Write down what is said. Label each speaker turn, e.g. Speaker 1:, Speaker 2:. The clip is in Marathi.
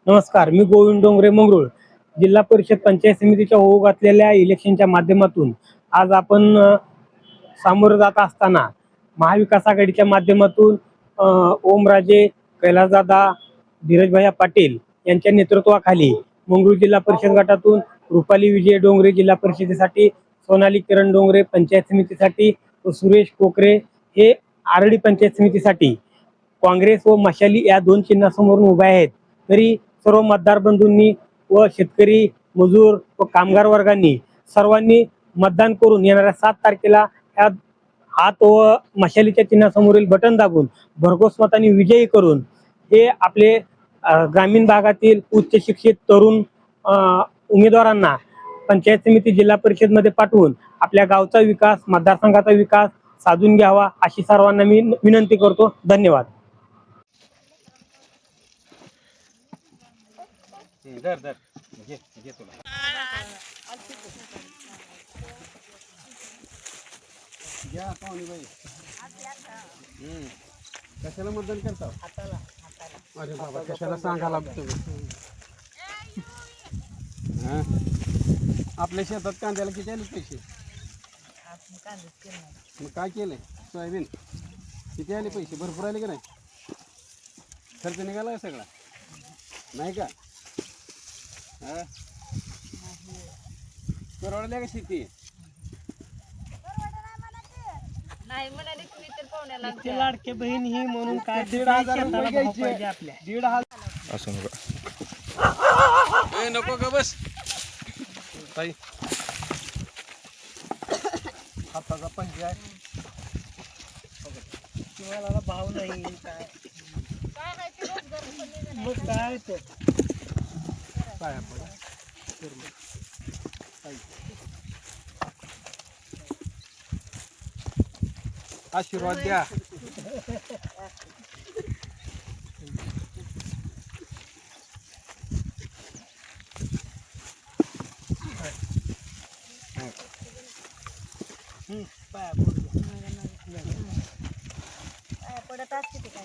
Speaker 1: नमस्कार, मी गोविंद डोंगरे मंगरुळ. जिल्हा परिषद पंचायत समितीच्या होऊ घातलेल्या इलेक्शनच्या माध्यमातून आज आपण सामोरं जात असताना महाविकास आघाडीच्या माध्यमातून ओमराजे, कैलासदादा, धीरजभाई पाटील यांच्या नेतृत्वाखाली मंगरुळ जिल्हा परिषद गटातून रुपाली विजय डोंगरे जिल्हा परिषदेसाठी, सोनाली किरण डोंगरे पंचायत समितीसाठी व सुरेश कोकरे हे आरडी पंचायत समितीसाठी काँग्रेस व मशाली या दोन चिन्हासमोरून उभे आहेत. तरी सर्व मतदार बंधूंनी व शेतकरी, मजूर व कामगार वर्गांनी सर्वांनी मतदान करून येणाऱ्या 7 तारखेला ह्या हात व मशालीच्या चिन्हासमोरील बटन दाबून भरघोस मतांनी विजयी करून हे आपले ग्रामीण भागातील उच्च शिक्षित तरुण उमेदवारांना पंचायत समिती जिल्हा परिषद मध्ये पाठवून आपल्या गावचा विकास, मतदारसंघाचा विकास साधून घ्यावा अशी सर्वांना मी विनंती करतो. धन्यवाद.
Speaker 2: कशाला मतदान करता? अरे बाबा, कशाला सांगा लागतो. आपल्या शेतात कांद्याला किती आले पैसे? मग काय केलंय? सोयाबीन किती आले पैसे? भरपूर आले का नाही? खर्च निघाला का सगळा? नाही का? परवडल्या का शेती?
Speaker 3: नाही म्हणाले तुम्ही तर पाहुण्याला
Speaker 1: ते लाडके बहीण ही म्हणून काय
Speaker 2: 1,500 रुपये घ्यायचे.
Speaker 1: आपल्या
Speaker 2: 1,500
Speaker 4: असं नका.
Speaker 2: नको का बस ताई. हाताचा पंजा आहे.
Speaker 1: तुम्हाला भाव नाही काय मग काय तर
Speaker 2: पाया पडा. आशीर्वाद द्या.
Speaker 1: पाया पडतो.
Speaker 3: पडत असते ते काय